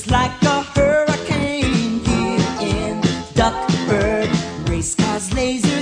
like a hurricane here in Duckburg. Race cars, laser